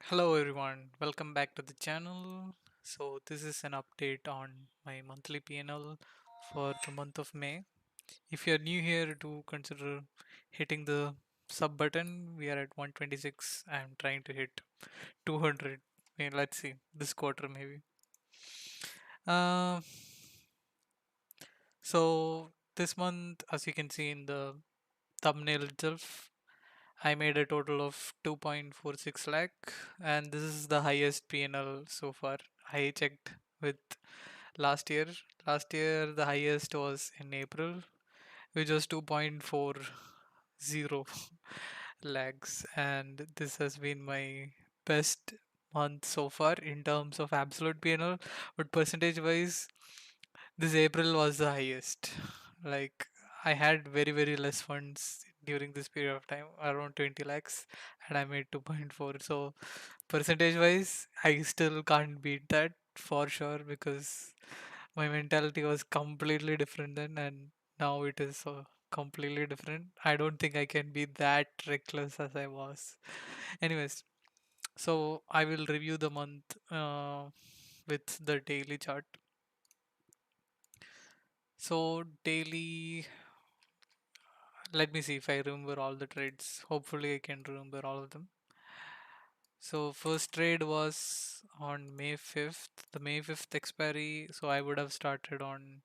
Hello everyone, welcome back to the channel. So this is an update on my monthly PNL for the month of May. If you're new here, do consider hitting the sub button. We are at 126. I'm trying to hit 200. Let's see this quarter maybe. Uh, so this month, as you can see in the thumbnail itself, I made a total of 2.46 lakh, and this is the highest PNL so far. I checked with last year. Last year, the highest was in April, which was 2.40 lakhs, and this has been my best month so far in terms of absolute PNL. But percentage wise, this April was the highest. Like I had very less funds during this period of time, around 20 lakhs, and I made 2.4. So percentage wise, I still can't beat that for sure because my mentality was completely different then, and now it is completely different. I don't think I can be that reckless as I was. Anyways, so I will review the month with the daily chart. So daily, let me see if I remember all the trades. Hopefully I can remember all of them. So first trade was on May 5th, the May 5th expiry. So I would have started on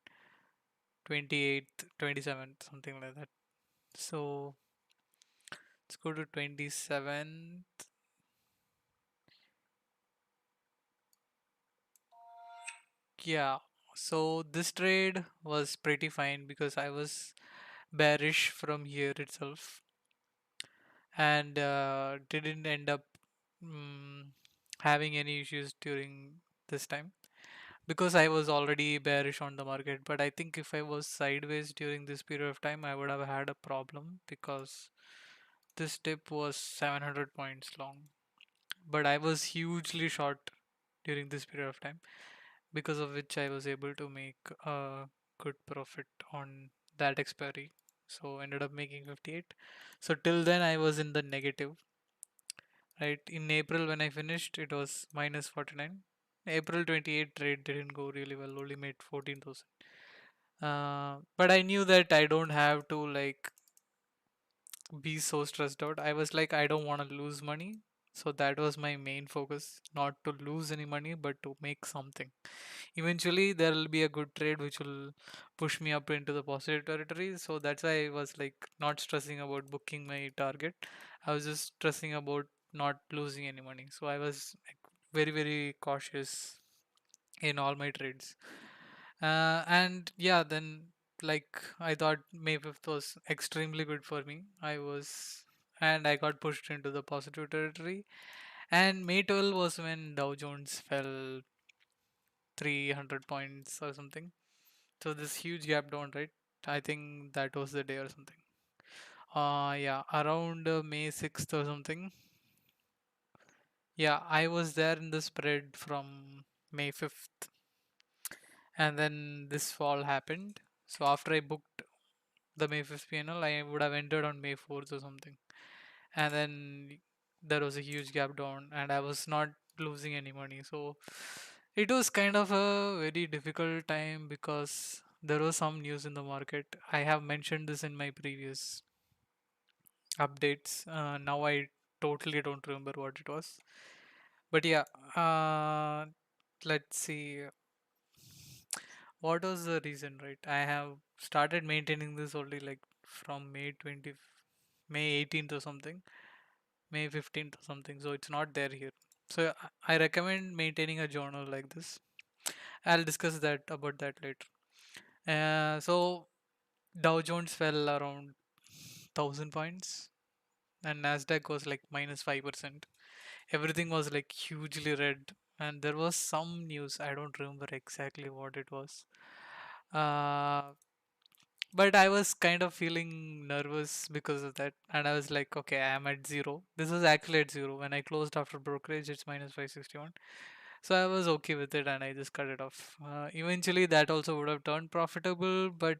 28th, 27th, something like that. So let's go to 27th. Yeah. So this trade was pretty fine because I was bearish from here itself and didn't end up mm, having any issues during this time because I was already bearish on the market. But I think if I was sideways during this period of time, I would have had a problem because this dip was 700 points long. But I was hugely short during this period of time, because of which I was able to make a good profit on that expiry. So ended up making 58. So till then I was in the negative. Right, in April when I finished, it was minus 49. April 28 trade didn't go really well, only made 14,000. But I knew that I don't have to like be so stressed out. I was like, I don't want to lose money. So that was my main focus, not to lose any money, but to make something. Eventually, there will be a good trade which will push me up into the positive territory. So that's why I was like not stressing about booking my target. I was just stressing about not losing any money. So I was like, very cautious in all my trades. And yeah, then like I thought May 5th was extremely good for me. And I got pushed into the positive territory. And May 12 was when Dow Jones fell 300 points or something. So this huge gap down, right? I think that was the day or something. Yeah, around May 6th or something. Yeah, I was there in the spread from May 5th, and then this fall happened. So after I booked the May 5th PNL, I would have entered on May 4th or something. And then there was a huge gap down, and I was not losing any money. So it was kind of a very difficult time because there was some news in the market. I have mentioned this in my previous updates. Now I totally don't remember what it was. But yeah, let's see. What was the reason, right? I have started maintaining this only like from May 18th or something, May 15th or something. So it's not there here. So I recommend maintaining a journal like this. I'll discuss that about that later. So Dow Jones fell around 1,000 points, and Nasdaq was like minus 5%. Everything was like hugely red, and there was some news. I don't remember exactly what it was. Uh, but I was kind of feeling nervous because of that, and I was like, okay, I am at zero. This was actually at zero when I closed after brokerage. It's minus 561. So I was okay with it, and I just cut it off. Eventually, that also would have turned profitable, but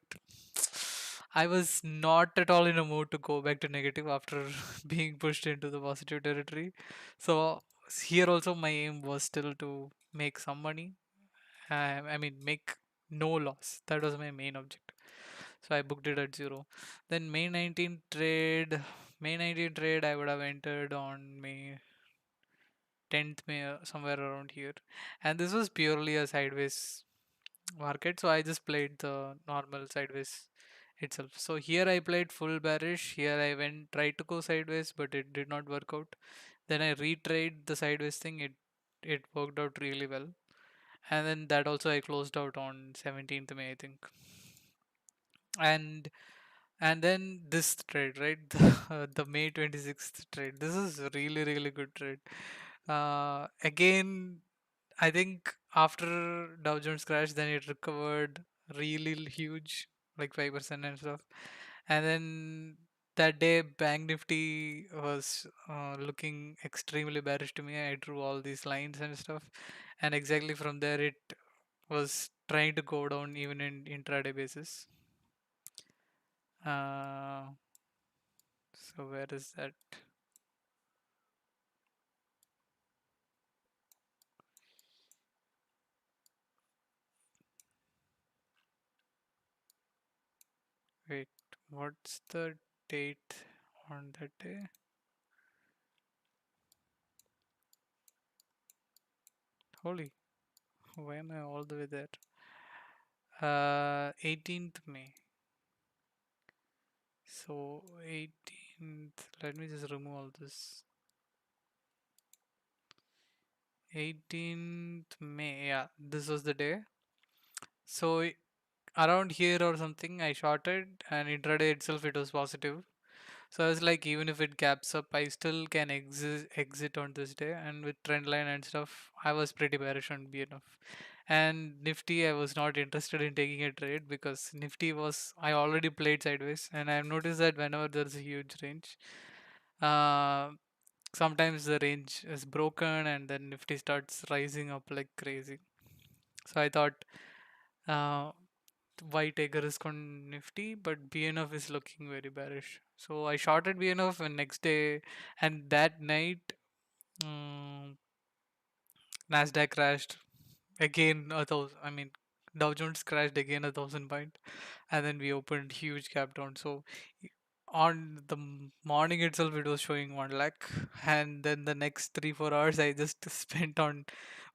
I was not at all in a mood to go back to negative after being pushed into the positive territory. So Here also my aim was still to make some money. I mean, make no loss. That was my main objective. So I booked it at zero. Then May 19 trade, I would have entered on May 10th, May, somewhere around here. And this was purely a sideways market, so I just played the normal sideways itself. So here I played full bearish. Here I went tried to go sideways, but it did not work out. Then I retried the sideways thing. It worked out really well. And then that also I closed out on 17th May, I think. And and then this trade, right? The May 26th trade. This is really, really good trade. Again, I think after Dow Jones crashed, then it recovered really huge, like 5% and stuff. And then that day, Bank Nifty was looking extremely bearish to me. I drew all these lines and stuff, and exactly from there, it was trying to go down even in intraday basis. Uh, so where is that? Wait, what's the date on that day? Holy, why am I all the way there? 18th May. So 18th, let me just remove all this. 18th May, yeah, this was the day. So around here or something, I shorted, and intraday itself it was positive. So I was like, even if it gaps up, I still can exit on this day. And with trend line and stuff, I was pretty bearish on BNF. And Nifty, I was not interested in taking a trade because Nifty was I already played sideways, and I've noticed that whenever there's a huge range, uh, sometimes the range is broken, and then Nifty starts rising up like crazy. So I thought, uh, why take a risk on Nifty? But BNF is looking very bearish. So I shorted BNF, and next day and that night, um, Nasdaq crashed again 1,000. I mean, Dow Jones crashed again 1,000 point, and then we opened huge gap down. So on the morning itself, it was showing 1 lakh, and then the next 3 4 hours, I just spent on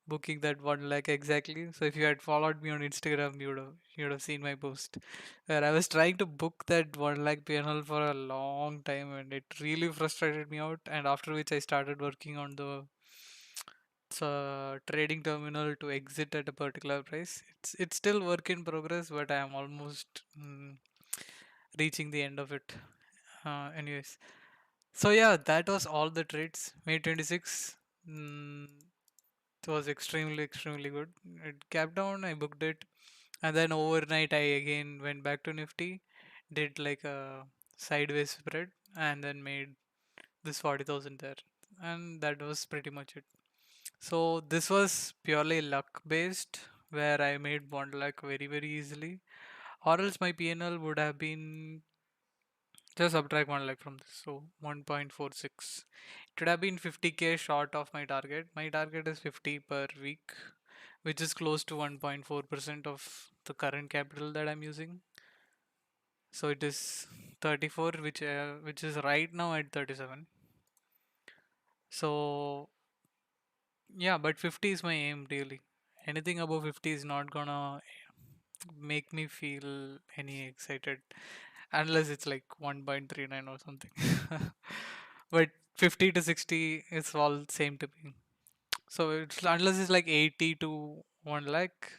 booking that 1 lakh exactly. So if you had followed me on Instagram, you would have seen my post where I was trying to book that 1 lakh PNL for a long time, and it really frustrated me out. And after which I started working on the trading terminal to exit at a particular price. It's still work in progress, but I am almost reaching the end of it. Anyways, so yeah, that was all the trades. May 26. Mm, it was extremely good. It capped down, I booked it, and then overnight I again went back to Nifty, did like a sideways spread, and then made this 40,000 there, and that was pretty much it. So this was purely luck based, where I made 1 lakh very easily, or else my PNL would have been just subtract 1 lakh from this, so 1.46. It would have been 50k short of my target. My target is 50 per week, which is close to 1.4% of the current capital that I'm using. So it is 34, which is right now at 37. So yeah, but 50 is my aim really. Anything above 50 is not gonna make me feel any excited unless it's like 1.39 or something. But 50 to 60 is all same to me. So it's unless it's like 80 to 1 lakh,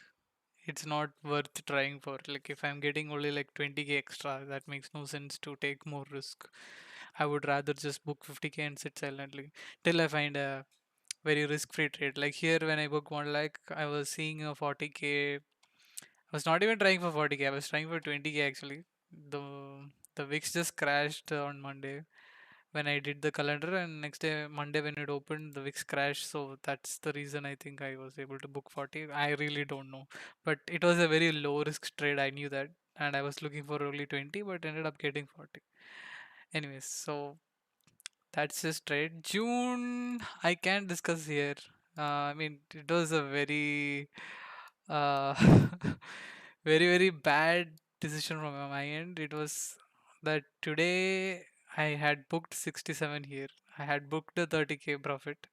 it's not worth trying for. Like if I'm getting only like 20k extra, that makes no sense to take more risk. I would rather just book 50k and sit silently till I find a very risk-free trade. Like here, when I book 1 lakh, I was seeing a 40k. I was not even trying for 40k. I was trying for 20k actually. The the VIX just crashed on Monday when I did the calendar, and next day Monday when it opened, the VIX crashed. So that's the reason I think I was able to book 40. I really don't know, but it was a very low risk trade. I knew that, and I was looking for only 20, but ended up getting 40. Anyways, so That's just right. June, I can't discuss here. I mean, it was a very, uh, very bad decision from my end. It was that today I had booked 67 here. I had booked a 30K profit,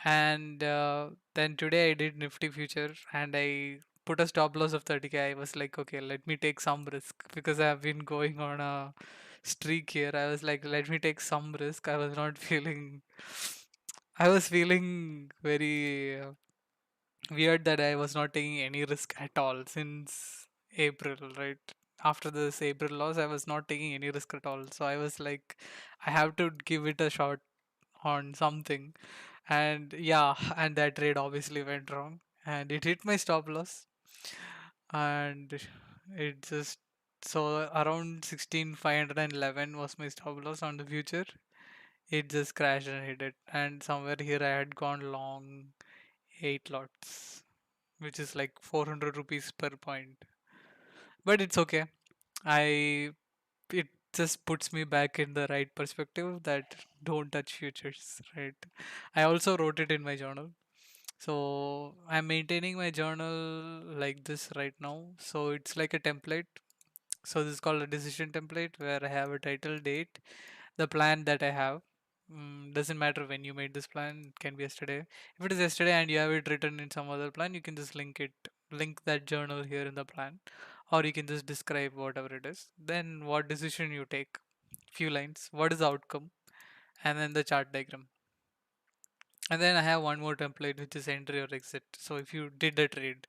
and then today I did Nifty future, and I put a stop loss of 30K. I was like, okay, let me take some risk because I have been going on a streak here. I was like, let me take some risk. I was not feeling, I was feeling very weird that I was not taking any risk at all since April, right? After this April loss, I was not taking any risk at all. So I was like, I have to give it a shot on something. And yeah, and that trade obviously went wrong. And it hit my stop loss. And it just, so around 16,511 was my stop loss on the future. It just crashed and hit it. And somewhere here I had gone long 8 lots, which is like 400 rupees per point. But it's okay. I it just puts me back in the right perspective that don't touch futures, right? I also wrote it in my journal. So I'm maintaining my journal like this right now. So it's like a template. So this is called a decision template where I have a title, date, the plan that I have. Doesn't matter when you made this plan, it can be yesterday. If it is yesterday and you have it written in some other plan, you can just link that journal here in the plan, or you can just describe whatever it is. Then what decision you take, few lines, what is the outcome, and then the chart diagram. And then I have one more template which is entry or exit. So if you did a trade,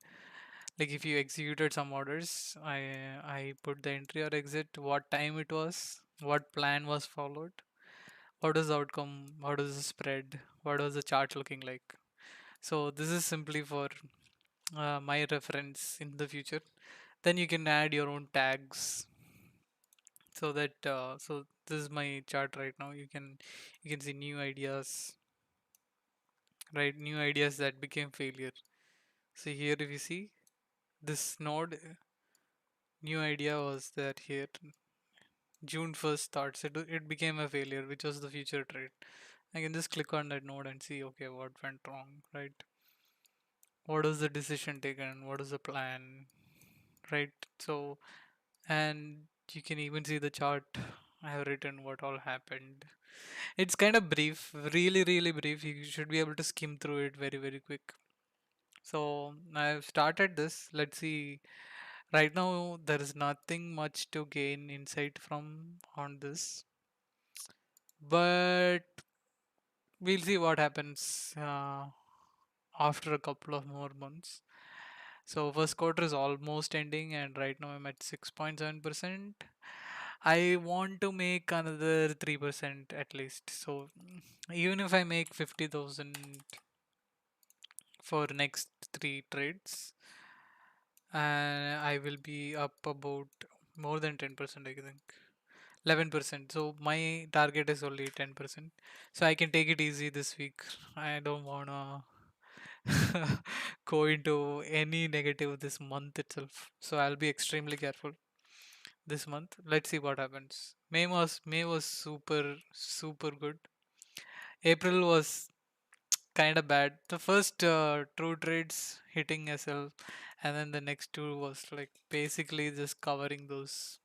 like if you executed some orders, I put the entry or exit, what time it was, what plan was followed, what is the outcome, what is the spread, what was the chart looking like. So this is simply for my reference in the future. Then you can add your own tags so that so this is my chart right now. You can see new ideas, right? New ideas that became failure. So here if you see this node, new idea was that here June 1st starts. It became a failure, which was the future trade. I can just click on that node and see, okay, what went wrong, right? What was the decision taken? What was the plan, right? So, and you can even see the chart. I have written what all happened. It's kind of brief, really brief. You should be able to skim through it very quick. So I've started this. Let's see. Right now, there is nothing much to gain insight from on this, but we'll see what happens after a couple of more months. So first quarter is almost ending, and right now I'm at 6.7%. I want to make another 3% at least. So even if I make 50,000 for next three trades, I will be up about more than 10%, I think. 11%. So my target is only 10%. So I can take it easy this week. I don't wanna go into any negative this month itself. So I'll be extremely careful this month. Let's see what happens. May was super good. April was kind of bad. The first two trades hitting SL, and then the next two was like basically just covering those.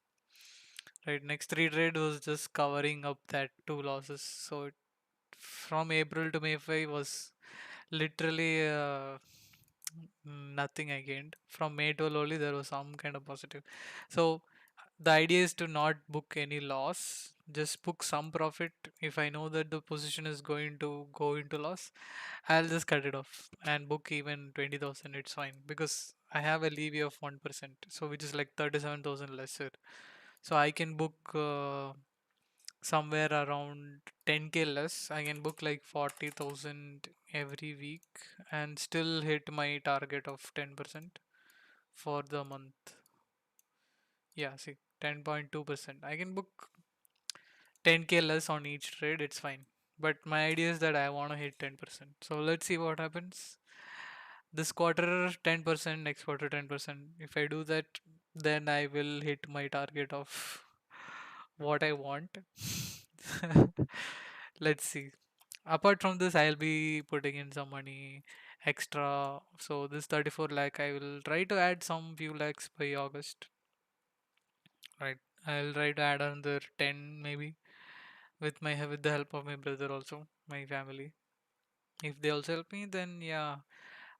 Right, next three trade was just covering up that two losses. So from April to May 5 was literally nothing I gained. From May 12 only there was some kind of positive. So the idea is to not book any loss, just book some profit. If I know that the position is going to go into loss, I'll just cut it off and book even 20,000. It's fine because I have a levy of 1%, so which is like 37,000 lesser. So I can book somewhere around 10K less. I can book like 40,000 every week and still hit my target of 10% for the month. Yeah, see, 10.2%. I can book 10K less on each trade, it's fine. But my idea is that I want to hit 10%. So let's see what happens. This quarter 10%, next quarter 10%. If I do that, then I will hit my target of what I want. Let's see. Apart from this, I'll be putting in some money extra. So this 34 lakh, I will try to add some few lakhs by August. Right. I'll try to add another 10 maybe with the help of my brother also, my family. If they also help me, then yeah,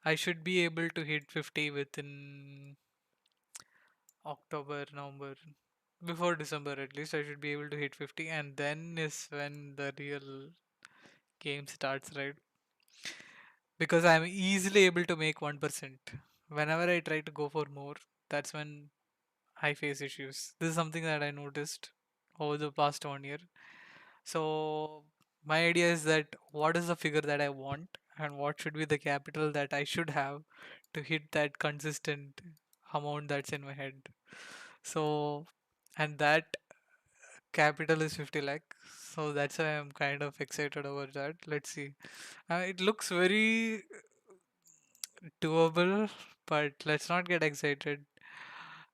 I should be able to hit 50 within October, November. Before December at least, I should be able to hit 50, and then is when the real game starts, right? Because I'm easily able to make 1%. Whenever I try to go for more, that's when I face issues. This is something that I noticed over the past 1 year. So my idea is that what is the figure that I want and what should be the capital that I should have to hit that consistent amount that's in my head. So, and that capital is 50 lakh. So that's why I'm kind of excited over that. Let's see. It looks very doable, but let's not get excited.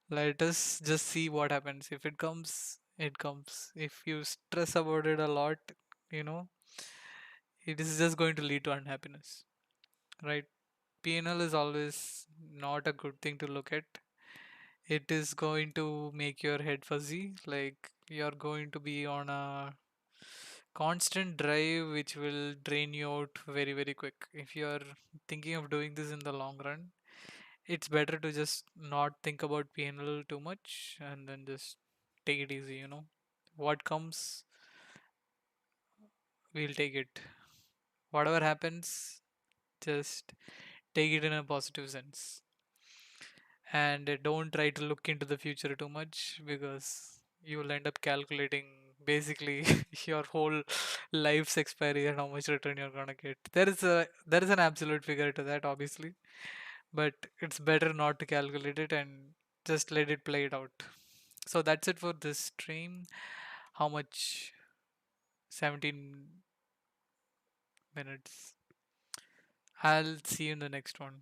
Let us just see what happens. If it comes, it comes. If you stress about it a lot, you know, it is just going to lead to unhappiness, right? PNL is always not a good thing to look at. It is going to make your head fuzzy, like you're going to be on a constant drive which will drain you out very, very quick. If you're thinking of doing this in the long run, it's better to just not think about PNL too much and then just take it easy, you know. What comes, we'll take it. Whatever happens, just take it in a positive sense. And don't try to look into the future too much because you will end up calculating basically your whole life's expiry and how much return you're gonna get. There is an absolute figure to that obviously, but it's better not to calculate it and just let it play it out. So that's it for this stream. How much? 17 minutes. I'll see you in the next one.